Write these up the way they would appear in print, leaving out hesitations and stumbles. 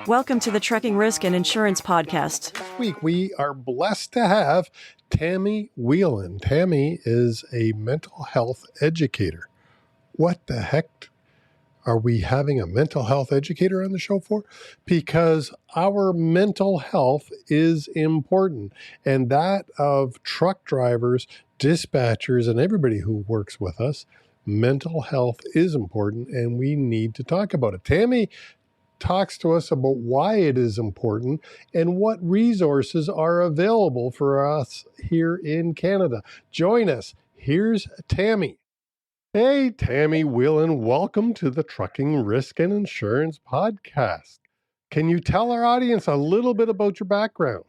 Welcome to the Trucking Risk and Insurance Podcast. This week, we are blessed to have Tammy Whelen. Tammy is a mental health educator. What the heck are we having a mental health educator on the show for? Because our mental health is important, and that of truck drivers, dispatchers, and everybody who works with us. Mental health is important, and we need to talk about it. Tammy talks to us about why it is important and what resources are available for us here in Canada. Join us. Here's Tammy. Hey, Tammy Whelen, welcome to the Trucking Risk and Insurance Podcast. Can you tell our audience a little bit about your background?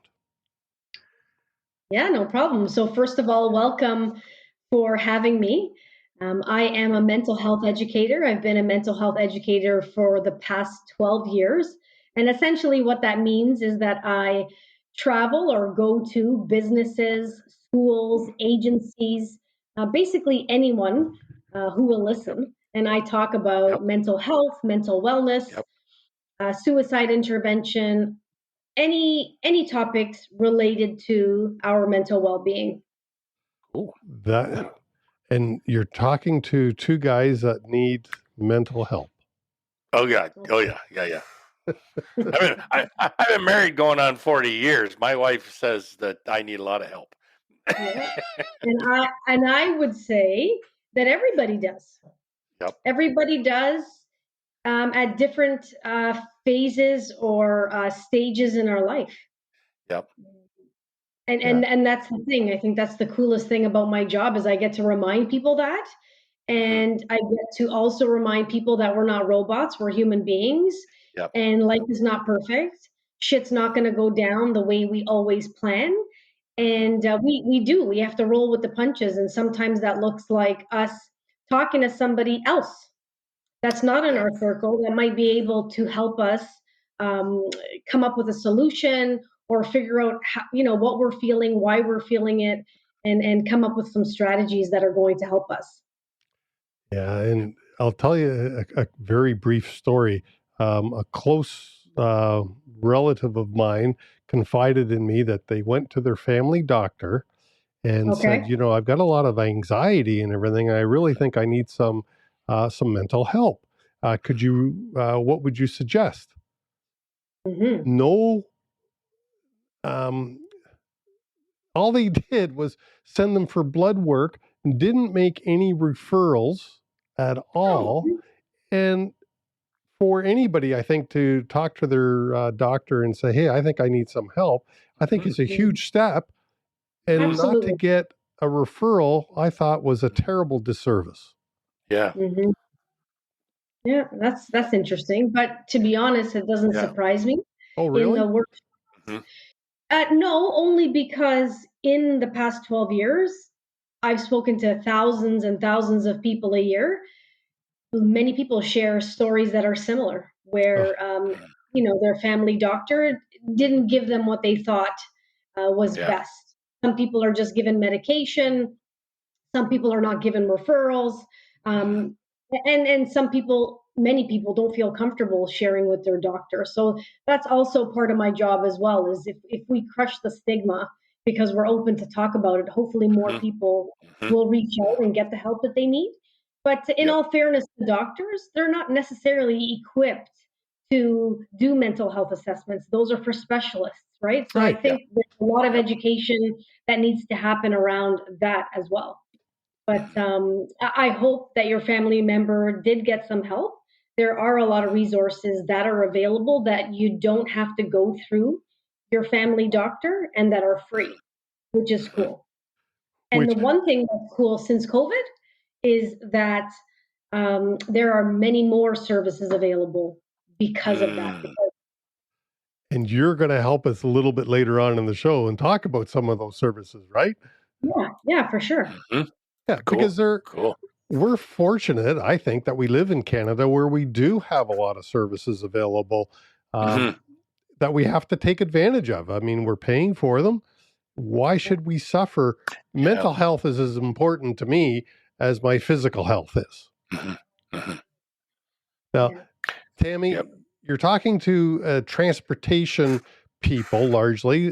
Yeah, no problem. So first of all, welcome for having me. I am a mental health educator. I've been a mental health educator for the past 12 years. And essentially what that means is that I travel or go to businesses, schools, agencies, basically anyone who will listen. And I talk about mental health, mental wellness, suicide intervention, any topics related to our mental well-being. Cool. And you're talking to two guys that need mental help. Oh yeah. I've been married going on 40 years. My wife says that I need a lot of help. Yeah. And I would say that everybody does. Yep. Everybody does at different phases or stages in our life. Yep. And that's the thing. I think that's the coolest thing about my job is I get to remind people that. And I get to also remind people that we're not robots, we're human beings. Yep. And life is not perfect. Shit's not going to go down the way we always plan. And we have to roll with the punches. And sometimes that looks like us talking to somebody else that's not in our circle that might be able to help us come up with a solution or figure out how, what we're feeling, why we're feeling it, and come up with some strategies that are going to help us. Yeah, and I'll tell you a very brief story. A close relative of mine confided in me that they went to their family doctor and said, I've got a lot of anxiety and everything, and I really think I need some mental help. What would you suggest? Mm-hmm. No. All they did was send them for blood work, didn't make any referrals at all. And for anybody, I think, to talk to their doctor and say, hey, I think I need some help, I think is a huge step. And Absolutely. not to get a referral, I thought was a terrible disservice. Yeah. Mm-hmm. Yeah, that's interesting. But to be honest, it doesn't surprise me. Oh, really? In the work. No, only because in the past 12 years, I've spoken to thousands and thousands of people a year. Many people share stories that are similar, where their family doctor didn't give them what they thought was best. Some people are just given medication. Some people are not given referrals. And many people don't feel comfortable sharing with their doctor. So that's also part of my job as well, is if we crush the stigma because we're open to talk about it, hopefully more people will reach out and get the help that they need. But in all fairness to doctors, they're not necessarily equipped to do mental health assessments. Those are for specialists, right? So I think there's a lot of education that needs to happen around that as well. But I hope that your family member did get some help. There are a lot of resources that are available that you don't have to go through your family doctor and that are free, which is cool. And the one thing that's cool since COVID is that there are many more services available because of that. And you're going to help us a little bit later on in the show and talk about some of those services, right? Yeah, for sure. Yeah, cool. Because we're fortunate, I think, that we live in Canada where we do have a lot of services available that we have to take advantage of. I mean, we're paying for them. Why should we suffer? Mental health is as important to me as my physical health is. Now, Tammy, you're talking to transportation people, largely,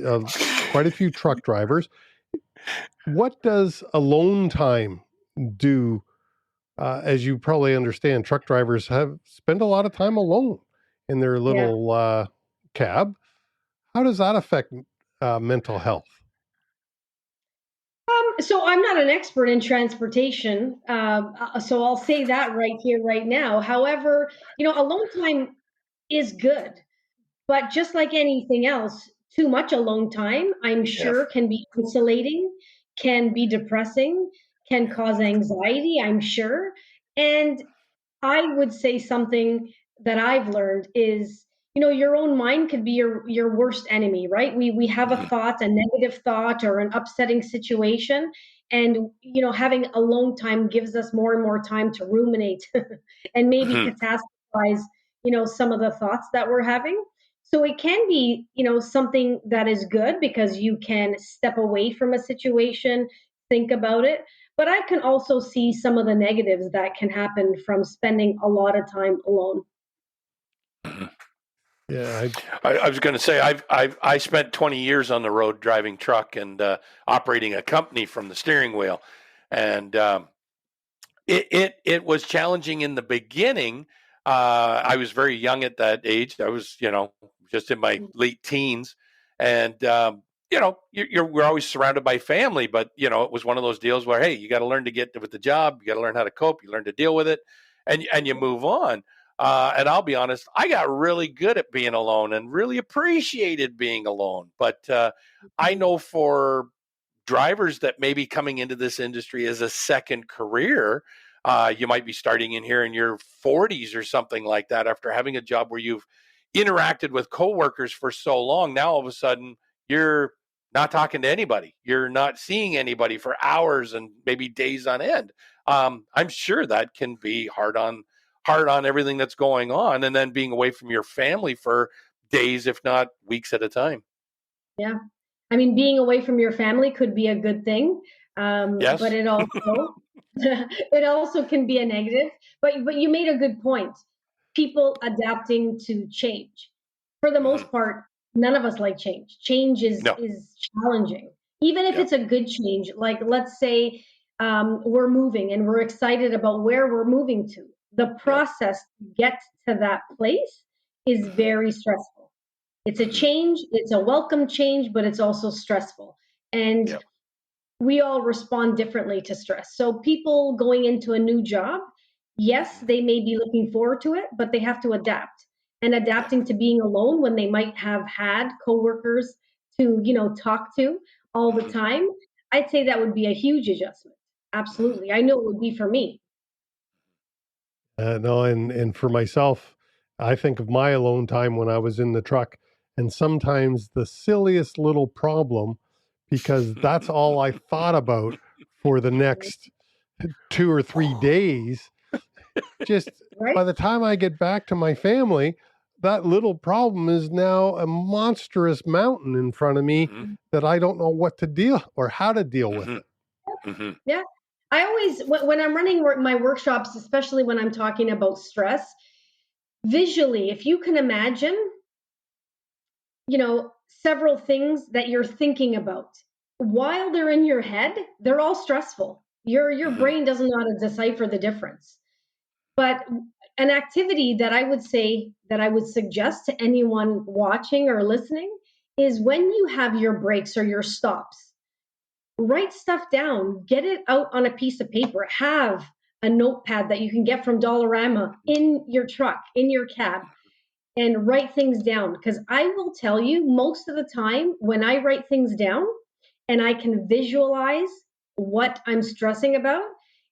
quite a few truck drivers. What does alone time do? As you probably understand, truck drivers have spent a lot of time alone in their Yeah. little cab. How does that affect mental health? So I'm not an expert in transportation, so I'll say that right here, right now. However, alone time is good, but just like anything else, too much alone time, I'm Yeah. sure, can be isolating, can be depressing, can cause anxiety, I'm sure. And I would say something that I've learned is, your own mind could be your worst enemy, right? We have a Mhm. thought, a negative thought or an upsetting situation, and having alone time gives us more and more time to ruminate and maybe Mhm. catastrophize, some of the thoughts that we're having. So it can be, something that is good because you can step away from a situation, think about it, but I can also see some of the negatives that can happen from spending a lot of time alone. Mhm. Yeah, I was going to say I spent 20 years on the road driving truck and operating a company from the steering wheel, and it was challenging in the beginning. I was very young at that age. I was just in my late teens, and we're always surrounded by family, but it was one of those deals where, hey, you got to learn to get with the job. You got to learn how to cope. You learn to deal with it, and you move on. And I'll be honest, I got really good at being alone and really appreciated being alone. But I know for drivers that may be coming into this industry as a second career, you might be starting in here in your 40s or something like that after having a job where you've interacted with coworkers for so long. Now all of a sudden you're not talking to anybody. You're not seeing anybody for hours and maybe days on end. I'm sure that can be hard on everything that's going on, and then being away from your family for days, if not weeks at a time. Yeah. I mean, being away from your family could be a good thing, but Yes. it also it also can be a negative. But you made a good point. People adapting to change. For the Mhm. most part, none of us like change. Change is No. is challenging, even if Yeah. it's a good change. Like let's say we're moving and we're excited about where we're moving to. The Yep. process to get to that place is Mhm. very stressful. It's a Mhm. change, it's a welcome change, but it's also stressful. And Yep. we all respond differently to stress. So people going into a new job, yes, Mhm. they may be looking forward to it, but they have to adapt. And Yep. adapting to being alone when they might have had coworkers to, talk to all the Mhm. time, I'd say that would be a huge adjustment. Mhm. Absolutely. I know it would be for me. no, and for myself, I think of my alone time when I was in the truck, and sometimes the silliest little problem, because that's all I thought about for the next 2 or 3 days. Just Right? by the time I get back to my family, that little problem is now a monstrous mountain in front of me Mhm. that I don't know what to deal or how to deal with Mhm. it. Mhm. Yeah. I always, when I'm running my workshops, especially when I'm talking about stress, visually, if you can imagine, several things that you're thinking about while they're in your head, they're all stressful. Your Mhm. brain doesn't know how to decipher the difference. But an activity that I would say that I would suggest to anyone watching or listening is when you have your breaks or your stops, write stuff down, get it out on a piece of paper, have a notepad that you can get from Dollarama in your truck, in your cab, and write things down. Because I will tell you, most of the time, when I write things down and I can visualize what I'm stressing about,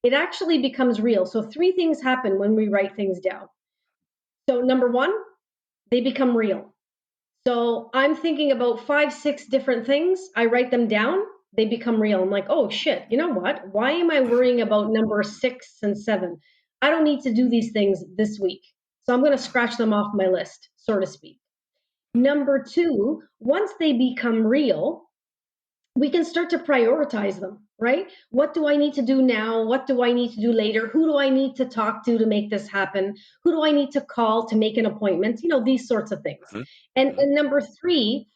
it actually becomes real. So, three things happen when we write things down. So, number one, they become real. So I'm thinking about 5, 6 different things. I write them down. They become real. I'm like, oh shit, you know what? Why am I Mhm. worrying about number 6 and 7? I don't need to do these things this week. So I'm going to scratch them off my list, so to speak. Number two, once they become real, we can start to prioritize them, right? What do I need to do now? What do I need to do later? Who do I need to talk to make this happen? Who do I need to call to make an appointment? These sorts of things. Mhm. And number three,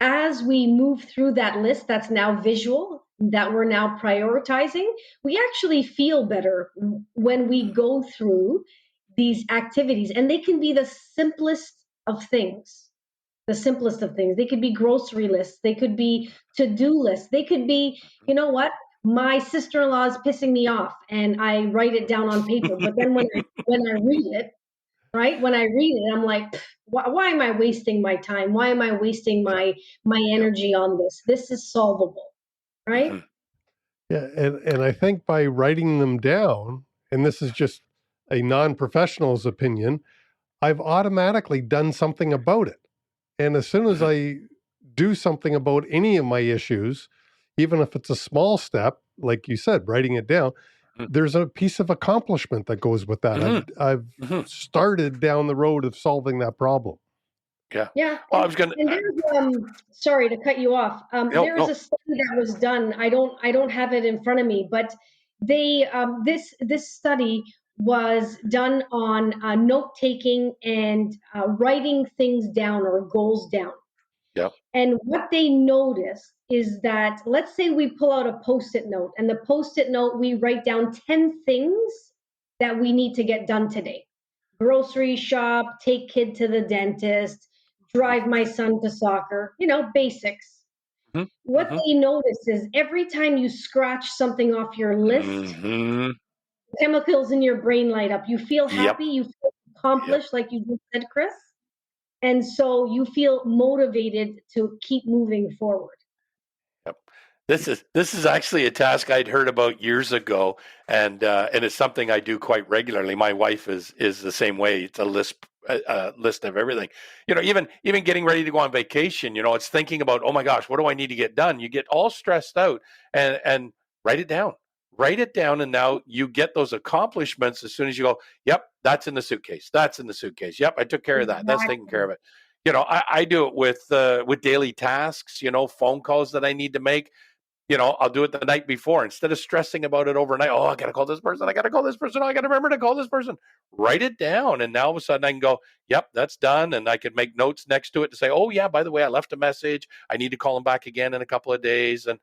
as we move through that list that's now visual, that we're now prioritizing, we actually feel better when we go through these activities. And they can be the simplest of things. The simplest of things. They could be grocery lists. They could be to-do lists. They could be, you know what? My sister-in-law is pissing me off, and I write it down on paper. But then when I read it, right? When I read it, I'm like, why am I wasting my time? Why am I wasting Yeah. my energy on this? This is solvable, right? Mhm. Yeah, and I think by writing them down, and this is just a non-professional's opinion, I've automatically done something about it. And as soon as Mhm. I do something about any of my issues, even if it's a small step, like you said, writing it down, Mhm. there's a piece of accomplishment that goes with that. Mhm. I've Mhm. started down the road of solving that problem. Yeah. Yeah, Well, I was gonna. and there's sorry to cut you off. No, There's no. a study that was done. I don't have it in front of me, but they this study was done on note taking and writing things down or goals down. Yeah. And what they noticed is that, let's say we pull out a post-it note, and the post-it note, we write down 10 things that we need to get done today. Grocery shop, take kid to the dentist, Mhm. drive my son to soccer, basics. Mhm. What Mhm. they notice is every time you scratch something off your list, Mhm. chemicals in your brain light up. You feel Yep. happy, you feel Yep. accomplished, like you just said, Chris. And so you feel motivated to keep moving forward. Yep. This is actually a task I'd heard about years ago, and it's something I do quite regularly. My wife is the same way. It's a list of everything. Even getting ready to go on vacation. It's thinking about, oh my gosh, what do I need to get done? You get all stressed out, and write it down. Write it down, and now you get those accomplishments as soon as you go. Yep, that's in the suitcase. That's in the suitcase. Yep, I took care of that. That's taken care Exactly. of it. I do it with daily tasks. Phone calls that I need to make. I'll do it the night before instead of stressing about it overnight. Oh, I got to call this person. I got to call this person. Oh, I got to remember to call this person. Write it down. And now all of a sudden I can go, yep, that's done. And I can make notes next to it to say, oh, yeah, by the way, I left a message. I need to call him back again in a couple of days. And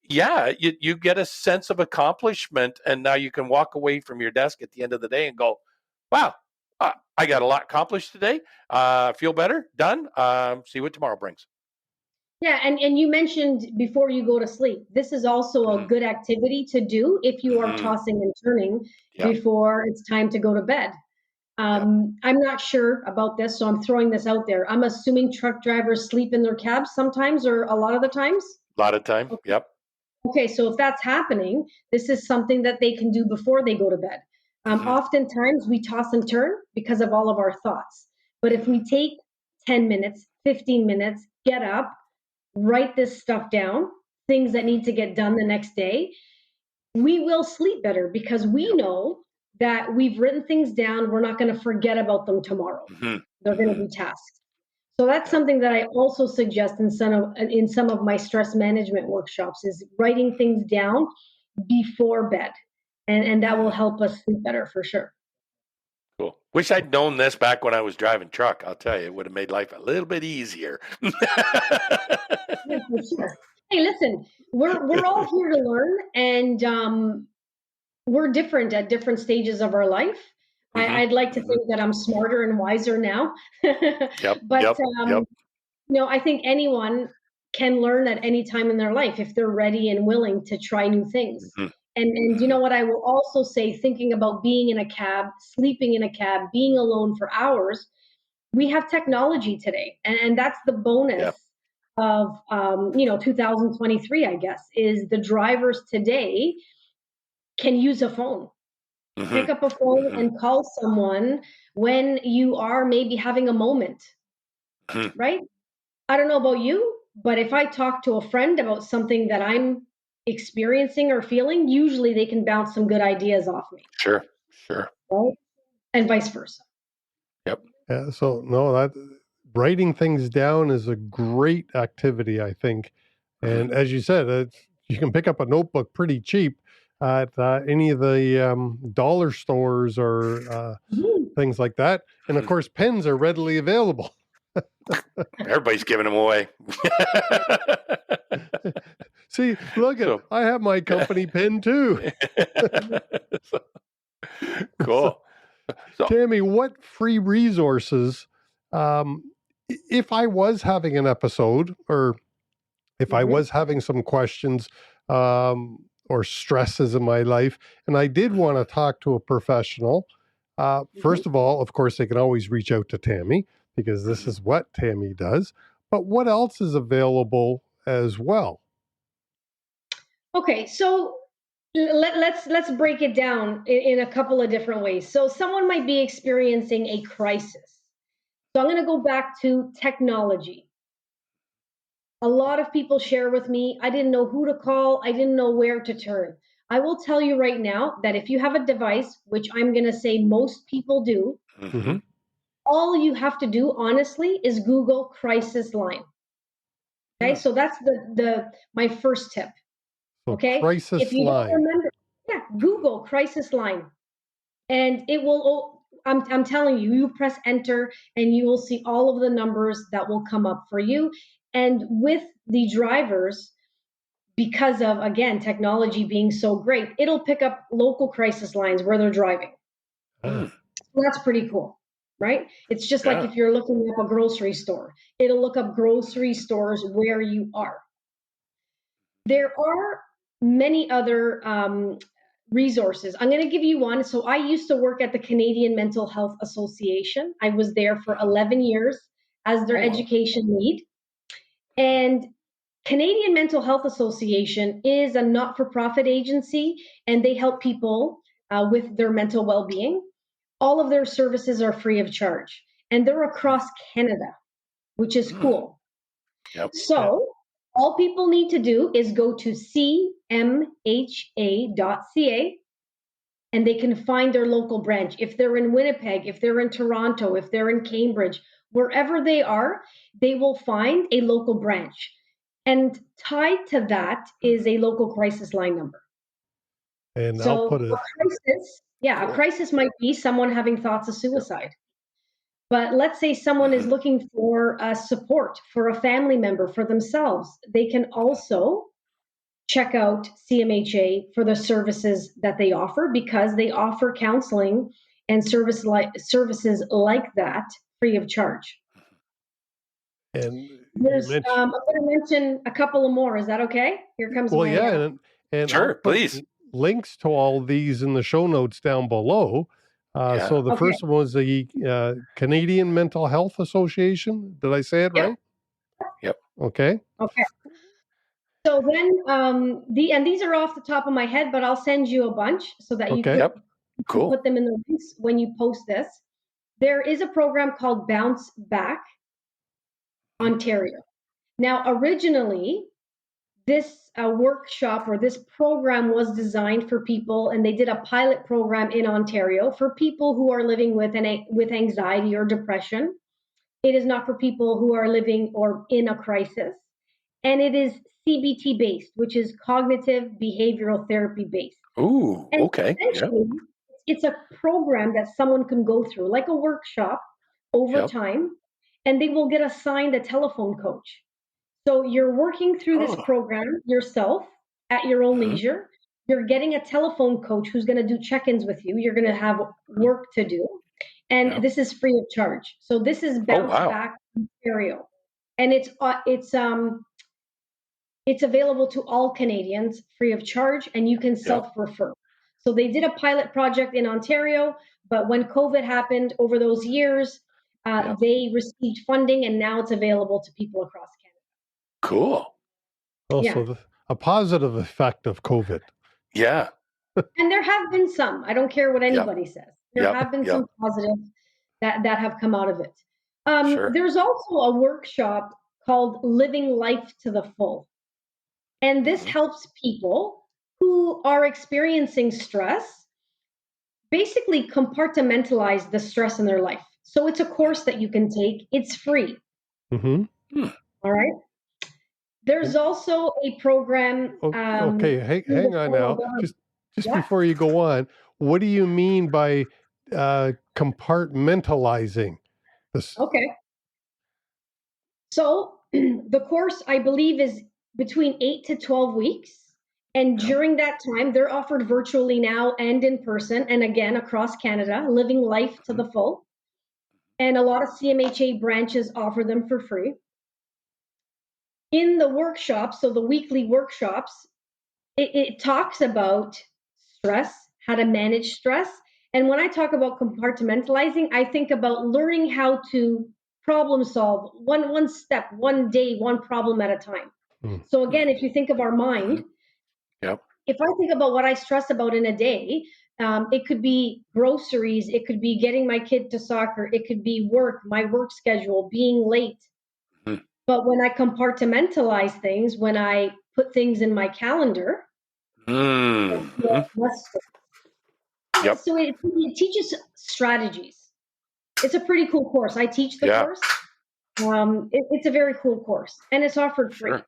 yeah, you get a sense of accomplishment. And now you can walk away from your desk at the end of the day and go, wow, I got a lot accomplished today. Feel better. Done. See what tomorrow brings. Yeah, and you mentioned before you go to sleep. This is also a Mm-hmm. good activity to do if you are Mm-hmm. tossing and turning Yep. before it's time to go to bed. Yep. I'm not sure about this, so I'm throwing this out there. I'm assuming truck drivers sleep in their cabs sometimes or a lot of the times. A lot of time. Yep. Okay, so if that's happening, this is something that they can do before they go to bed. Mm-hmm. Oftentimes we toss and turn because of all of our thoughts. But if Mm-hmm. we take 10 minutes, 15 minutes, get up, write this stuff down, things that need to get done the next day, we will sleep better because we Yep. know that we've written things down. We're not going to forget about them tomorrow. Mm-hmm. They're going to Mm-hmm. be tasks. So that's Yep. something that I also suggest in some of my stress management workshops is writing things down before bed. And that will Mm-hmm. help us sleep better for sure. Cool. Wish I'd known this back when I was driving truck. I'll tell you, it would have made life a little bit easier. Yeah, for sure. Hey, listen, we're all here to learn, and we're different at different stages of our life. Mm-hmm. I'd like to Mm-hmm. think that I'm smarter and wiser now, Yep. but Yep. Yep. I think anyone can learn at any time in their life if they're ready and willing to try new things. Mm-hmm. And you Mm-hmm. know what I will also say, thinking about being in a cab, sleeping in a cab, being alone for hours, we have technology today, and that's the bonus Yep. of 2023, I guess, is the drivers today can use a phone, Mm-hmm. pick up a phone Mm-hmm. and call someone when you are maybe having a moment, Mm-hmm. right? I don't know about you, but if I talk to a friend about something that I'm experiencing or feeling, usually they can bounce some good ideas off me, Sure. Sure. right? And vice versa. Yep. Yeah, so no, that writing things down is a great activity, I think. And as you said, you can pick up a notebook pretty cheap at any of the dollar stores or things like that. And of course, pens are readily available. Everybody's giving them away. See, look at I have my company pen too. Cool. So, Tammy, what free resources, if I was having an episode or if I was having some questions or stresses in my life, and I did want to talk to a professional, first of all, of course, they can always reach out to Tammy because this is what Tammy does. But what else is available as well? Okay, so let's break it down in a couple of different ways. So someone might be experiencing a crisis. So I'm going to go back to technology. A lot of people share with me, I didn't know who to call, I didn't know where to turn. I will tell you right now that if you have a device, which I'm going to say most people do, all you have to do, honestly, is Google crisis line. Okay, so that's my first tip. So Okay, crisis if you line. don't remember, Google crisis line, and it will. I'm telling you, you press enter, and you will see all of the numbers that will come up for you. And with the drivers, because of again technology being so great, it'll pick up local crisis lines where they're driving. So that's pretty cool, right? It's just like if you're looking up a grocery store, it'll look up grocery stores where you are. There are many other resources. I'm going to give you one. So I used to work at the Canadian Mental Health Association. I was there for 11 years as their education lead. And Canadian Mental Health Association is a not-for-profit agency, and they help people with their mental well-being. All of their services are free of charge, and they're across Canada, which is cool. So all people need to do is go to cmha.ca, and they can find their local branch. If they're in Winnipeg, if they're in Toronto, if they're in Cambridge, wherever they are, they will find a local branch. And tied to that is a local crisis line number. And so I'll put it. A crisis might be someone having thoughts of suicide. But let's say someone is looking for support for a family member, for themselves. They can also check out CMHA for the services that they offer, because they offer counseling and services like that free of charge. And I'm going to mention a couple of more. Is that okay? Here comes and sure, please. Links to all these in the show notes down below. So the first one was the Canadian Mental Health Association. Did I say it right? Yep. Okay. So then, these are off the top of my head, but I'll send you a bunch so that you can put them in the links when you post this. There is a program called Bounce Back Ontario. Now, originally, this workshop or this program was designed for people, and they did a pilot program in Ontario for people who are living with anxiety or depression. It is not for people who are living or in a crisis. And it is CBT based, which is cognitive behavioral therapy based. Ooh, and okay. It's a program that someone can go through, like a workshop over time, and they will get assigned a telephone coach. So you're working through this program yourself at your own leisure. You're getting a telephone coach who's going to do check-ins with you. You're going to have work to do. And this is free of charge. So this is Bounce Back Ontario. And it's available to all Canadians free of charge, and you can self-refer. So they did a pilot project in Ontario, but when COVID happened over those years, they received funding, and now it's available to people across Canada. Cool. Also, a positive effect of COVID. Yeah. And there have been some. I don't care what anybody says. There have been some positives that have come out of it. There's also a workshop called Living Life to the Full. And this helps people who are experiencing stress basically compartmentalize the stress in their life. So it's a course that you can take. It's free. All right. There's also a program Okay, through the hang on federal now. government. Just Yeah. before you go on, what do you mean by compartmentalizing this? Okay. So the course, I believe, is between 8 to 12 weeks. And Yep. during that time, they're offered virtually now and in person, and again across Canada, living life to the full. And a lot of CMHA branches offer them for free. In the workshops, so the weekly workshops, it talks about stress, how to manage stress. And when I talk about compartmentalizing, I think about learning how to problem solve one step, one day, one problem at a time. Mm. So again, if you think of our mind, Yep. if I think about what I stress about in a day, it could be groceries, it could be getting my kid to soccer, it could be work, my work schedule, being late. Mhm. But when I compartmentalize things, when I put things in my calendar, Mhm. less. Yep. So it teaches strategies. It's a pretty cool course. I teach the Yeah. course. It's a very cool course, and it's offered free. Sure.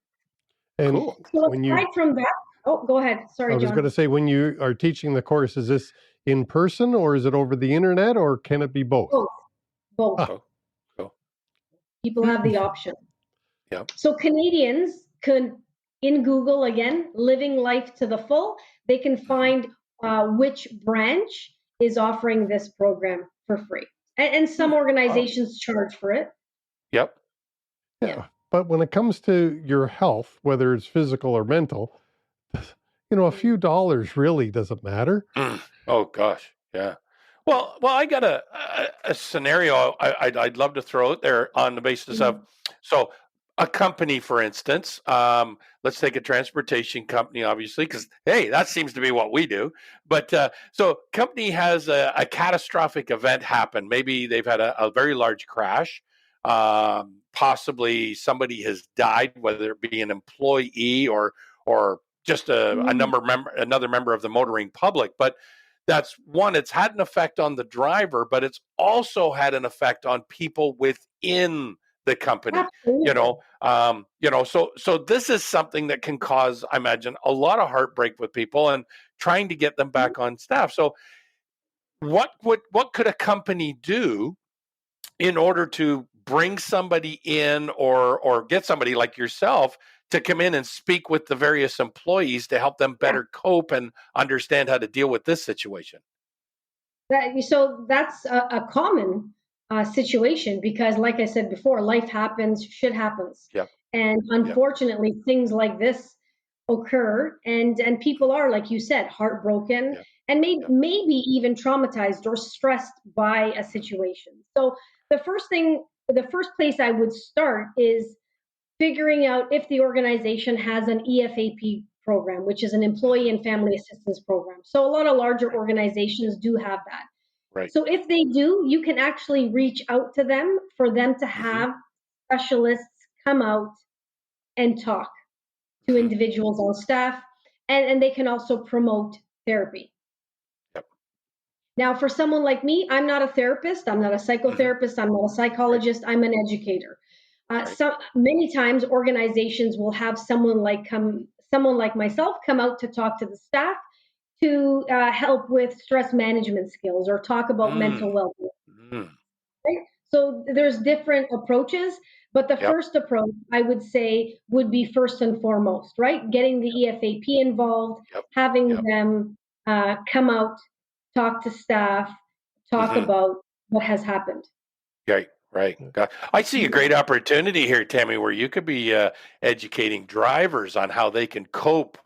And Cool. So when you, aside from that, oh, go ahead. I Sorry, was going to John. say, when you are teaching the course, is this in person or is it over the internet or can it be both? Both, both. Ah, Cool. Cool. People have the option. Yep. So Canadians can, in Google again, living life to the full, they can find which branch is offering this program for free. And some Wow. organizations charge for it. Yep. yeah. But when it comes to your health, whether it's physical or mental, a few dollars really doesn't matter. Oh gosh. Yeah. Well, I got a scenario I'd love to throw out there on the basis of, so a company, for instance, let's take a transportation company, obviously, because hey, that seems to be what we do. But so company has a catastrophic event happen. Maybe they've had a very large crash. Possibly somebody has died, whether it be an employee or just another member of the motoring public. But that's one, it's had an effect on the driver, but it's also had an effect on people within the company. Absolutely. So this is something that can cause, I imagine, a lot of heartbreak with people and trying to get them back on staff. So what could a company do in order to bring somebody in or get somebody like yourself to come in and speak with the various employees to help them better cope and understand how to deal with this situation? So that's a common situation because, like I said before, life happens, shit happens, Yep. and Yep. unfortunately, things like this occur, and people are, like you said, heartbroken Yep. and Yep. maybe even traumatized or stressed by a situation. So the first place I would start is figuring out if the organization has an EFAP program, which is an employee and family assistance program. So a lot of larger Right. organizations do have that. Right. So if they do, you can actually reach out to them for them to Mm-hmm. have specialists come out and talk to Mm-hmm. individuals on staff, and they can also promote therapy. Yep. Now, for someone like me, I'm not a therapist, I'm not a Mm-hmm. psychotherapist, I'm not a Right. psychologist, I'm an educator. Right. So many times organizations will have someone like myself come out to talk to the staff to help with stress management skills or talk about Mm. mental well-being. Mm. Right? So there's different approaches, but the Yep. first approach I would say would be first and foremost, right? Getting the EFAP involved, Yep. having Yep. them come out, talk to staff, talk Mm-hmm. about what has happened. Right. Right. I see a great opportunity here, Tammy, where you could be educating drivers on how they can cope,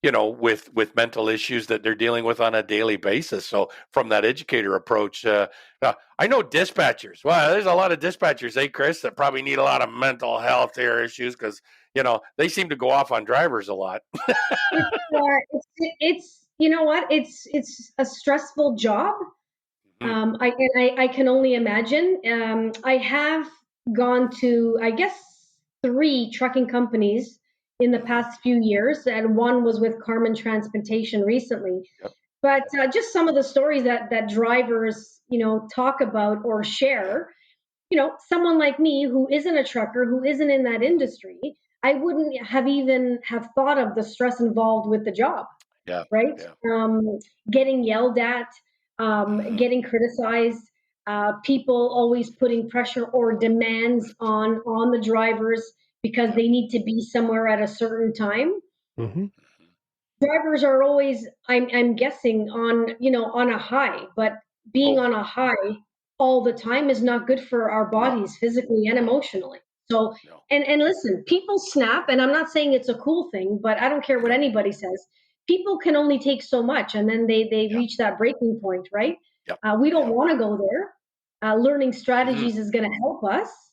with mental issues that they're dealing with on a daily basis. So from that educator approach, now, I know dispatchers. Well, there's a lot of dispatchers, Chris, that probably need a lot of mental health issues because they seem to go off on drivers a lot. It's you know what? It's a stressful job. Mhm. I can only imagine. I have gone to, I guess, 3 trucking companies in the Mhm. past few years, and one was with Carmen Transportation recently. Yep. But just some of the stories that drivers, talk about or Yep. share. Someone like me who isn't a trucker, who isn't in that Mhm. industry, I wouldn't have even have thought of the stress involved with the job, Yeah. right? Yeah. Getting yelled at, getting criticized, people always putting pressure or demands on the drivers because they need to be somewhere at a certain time. Mm-hmm. Drivers are always, I'm guessing, on a high, but being Oh, on a high all the time is not good for our no, bodies physically and no, emotionally. So, no, and listen, people snap, and I'm not saying it's a cool thing, but I don't care what no. anybody says. People can only take so much, and then they Yeah. reach that breaking point, right? Yep. We don't Yep. want to go there. Learning Mhm. strategies is going to help us,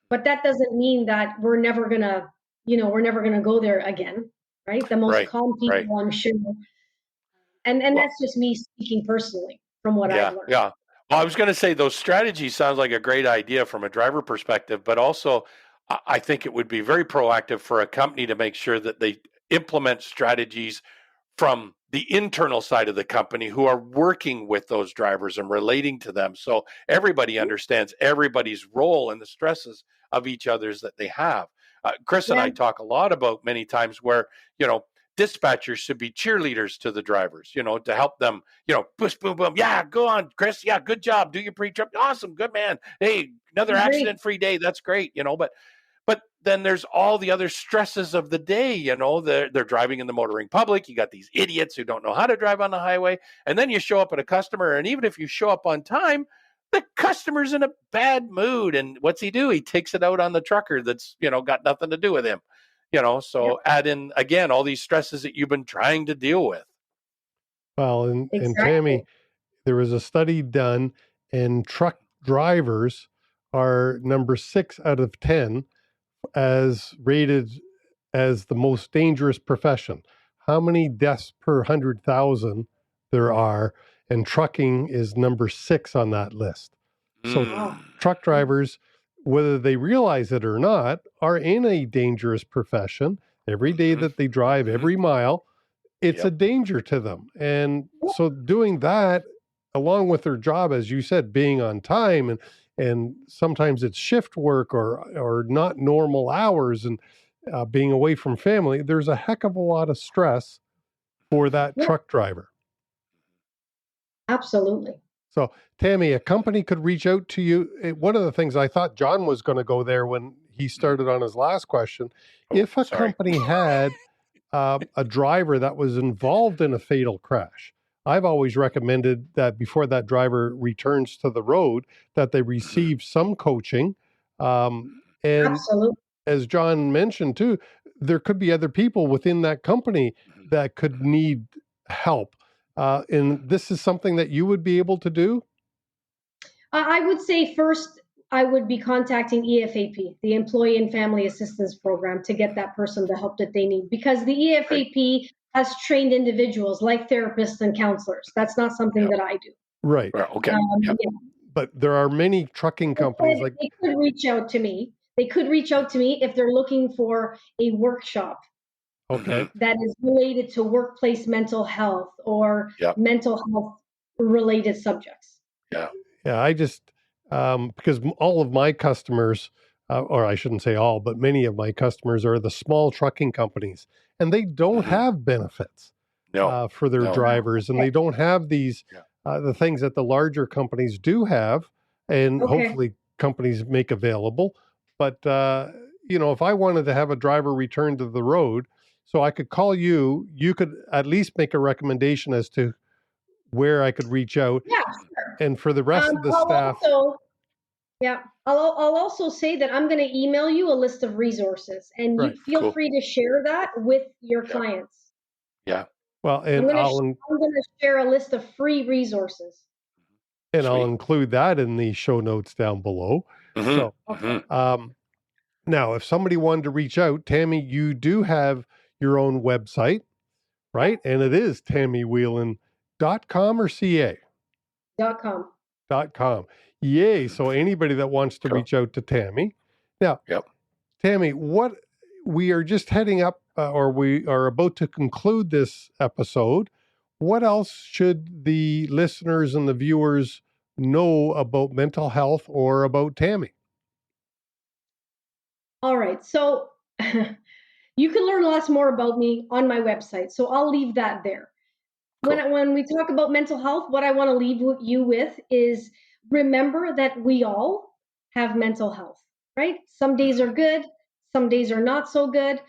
but that doesn't mean that we're never gonna go there again, right? The most Right. calm Right. people, I'm sure, and Well, that's just me speaking personally from what I've yeah. learned. Yeah. Well, I was going to say those strategies sounds like a great idea from a driver perspective, but also I think it would be very proactive for a company to make sure that they implement strategies from the internal side of the company who are working with those drivers and relating to them. So everybody understands everybody's role and the stresses of each other's that they have. Chris and Yeah, I talk a lot about many times where, you know, dispatchers should be cheerleaders to the drivers, to help them, push, boom, boom. Yeah, go on, Chris. Yeah, good job. Do your pre-trip. Awesome. Good man. Hey, another agree. accident free day. That's great. But then there's all the other stresses of the day. They're driving in the motoring public. You got these idiots who don't know how to drive on the highway. And then you show up at a customer, and even if you show up on time, the customer's in a bad mood. And what's he do? He takes it out on the trucker that's, got nothing to do with him. Yep, So add in again all these stresses that you've been trying to deal with. Well, and exactly. Tammy, there was a study done, and truck drivers are number 6 out of 10 as rated as the most dangerous profession. How many deaths per 100,000 there are, and trucking is number 6 on that list. So Wow. truck drivers, whether they realize it or not, are in a dangerous profession. Every day Mm-hmm. that they drive, Mm-hmm. every mile, it's a Yep. danger to them. And so doing that along with their job, as you said, being on time, and sometimes it's shift work or not normal hours, and being away from family, there's a heck of a lot of stress for Mm-hmm. that Yeah, truck driver. absolutely. So, Tammy, a company could reach out to you. One of the things I thought John was going to go there when he started on his last question, Oh, if a sorry. company had a driver that was involved in a fatal crash, I've always recommended that before that driver returns to the road, that they Mm-hmm. receive some coaching. And Absolutely. as John mentioned too, there could be other people within that company that could need help. And this is something that you would be able to do. I would say first, I would be contacting EFAP, the Employee and Family Assistance Program, to get that person the help that they need, because the Right. EFAP has trained individuals like therapists and counselors. That's not something Yep. that I do. Right. Well, okay. Yep. Yeah. But there are many trucking companies like, They could reach out to me. They could reach out to me if they're looking for a workshop okay, Mm-hmm. that is related to workplace mental health or Yep. mental health related subjects. Yeah. yeah, I just, because all of my customers, or I shouldn't say all, but many of my customers are the small trucking companies, and they don't Mm-hmm. have benefits No. for their No. drivers, and they don't have these Yeah. the things that the larger companies do have, and Okay. hopefully companies make available. But if I wanted to have a driver return to the road, so I could call you, you could at least make a recommendation as to where I could reach out, Yeah, sure. and for the rest of the I'll staff. also, yeah, I'll also say that I'm going to email you a list of resources, and you Right. feel Cool. free to share that with your Yeah. clients. Yeah. Well, I'm going to share a list of free resources. and I'll Sweet. include that in the show notes down below. Mm-hmm. So, Mm-hmm. now if somebody wanted to reach out, Tammy, you do have your own website, right? And it is tammywhelen.com or ca. .com. .com. Yay. So anybody that wants to Cool. reach out to Tammy. Now, Yep. Tammy, what we are just heading up, or we are about to conclude this episode. What else should the listeners and the viewers know about mental health or about Tammy? All right. So You can learn lots more about me on my website, so I'll leave that there. Cool. When we talk about mental health, what I want to leave you with is remember that we all have mental health, right? Some days are good, some days are not so good.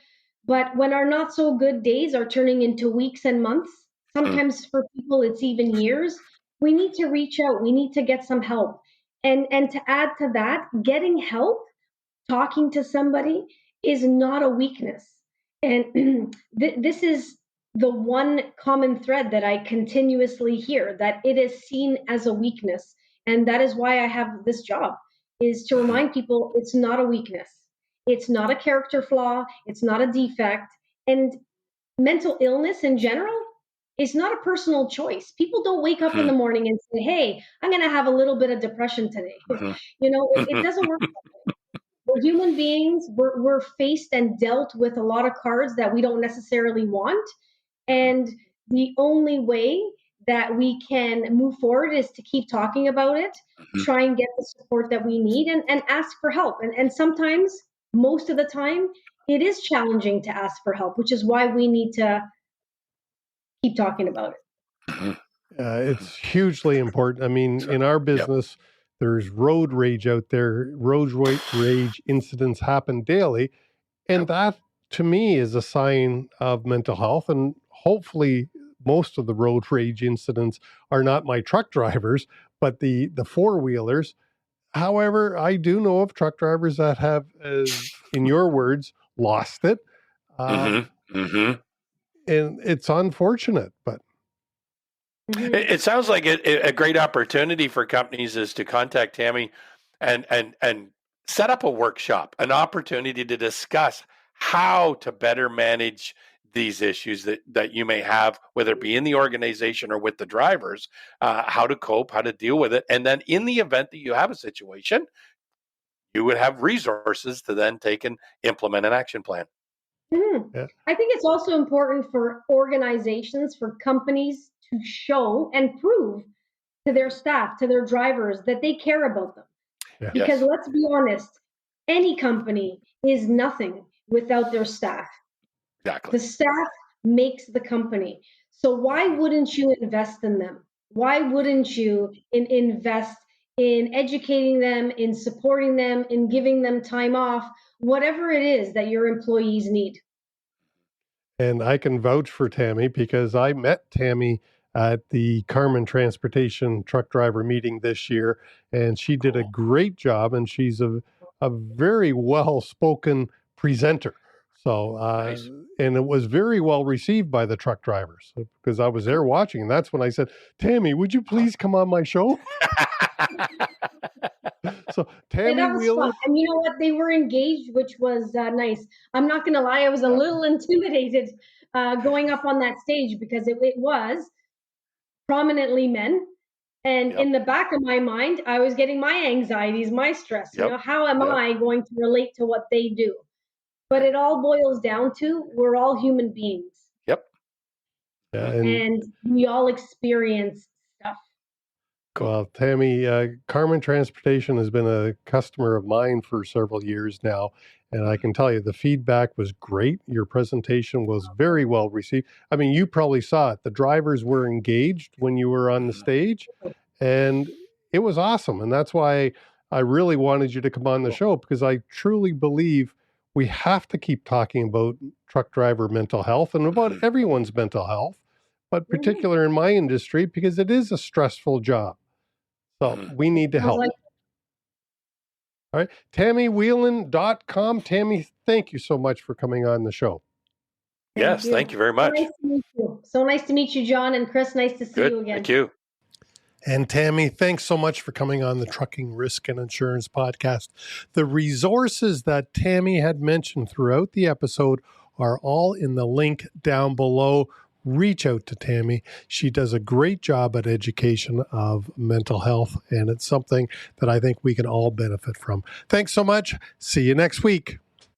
But when our not so good days are turning into weeks and months, sometimes for people it's even years, we need to reach out. We need to get some help. And to add to that, getting help, talking to somebody is not a weakness. And this is the one common thread that I continuously hear, that it is seen as a weakness. And that is why I have this job, is to remind people it's not a weakness. It's not a character flaw. It's not a defect. And mental illness in general is not a personal choice. People don't wake up in the morning and say, hey, I'm going to have a little bit of depression today. It doesn't work. We're human beings. We're faced and dealt with a lot of cards that we don't necessarily want. And the only way that we can move forward is to keep talking about it, try and get the support that we need, and ask for help. And sometimes, most of the time, it is challenging to ask for help, which is why we need to keep talking about it. It's hugely important. I mean, in our business, there's road rage out there. Road rage incidents happen daily. And that, to me, is a sign of mental health. And hopefully, most of the road rage incidents are not my truck drivers, but the four-wheelers. However, I do know of truck drivers that have, in your words, lost it. And it's unfortunate, but it sounds like a great opportunity for companies is to contact Tammy and set up a workshop, an opportunity to discuss how to better manage these issues that you may have, whether it be in the organization or with the drivers, how to cope, how to deal with it. And then in the event that you have a situation, you would have resources to then take and implement an action plan. Yeah. I think it's also important for organizations, for companies to show and prove to their staff, to their drivers, that they care about them. Yeah. Because let's be honest, any company is nothing without their staff. Exactly. The staff makes the company. So why wouldn't you invest in them? Why wouldn't you invest in educating them, in supporting them, in giving them time off, whatever it is that your employees need? And I can vouch for Tammy because I met Tammy at the Carmen Transportation truck driver meeting this year, and she did a great job, and she's a very well-spoken presenter. So, nice. And it was very well received by the truck drivers because I was there watching. And that's when I said, Tammy, would you please come on my show? So Tammy Whelen. And you know what? They were engaged, which was nice. I'm not going to lie. I was a little intimidated going up on that stage because it was prominently men. And in the back of my mind, I was getting my anxieties, my stress. You know, how am I going to relate to what they do? But it all boils down to we're all human beings. Yep. Yeah, and we all experience stuff. Well, Tammy, Carmen Transportation has been a customer of mine for several years now, and I can tell you the feedback was great. Your presentation was very well received. I mean, you probably saw it. The drivers were engaged when you were on the stage, and it was awesome. And that's why I really wanted you to come on the show, because I truly believe we have to keep talking about truck driver mental health and about everyone's mental health, but particular in my industry, because it is a stressful job. So we need to help. All right. tammywhelen.com. Tammy, thank you so much for coming on the show. Thank you very much. So nice to meet you. So nice to meet you, John, and Chris. Nice to see you again. Thank you. And Tammy, thanks so much for coming on the Trucking Risk and Insurance podcast. The resources that Tammy had mentioned throughout the episode are all in the link down below. Reach out to Tammy. She does a great job at education of mental health, and it's something that I think we can all benefit from. Thanks so much. See you next week.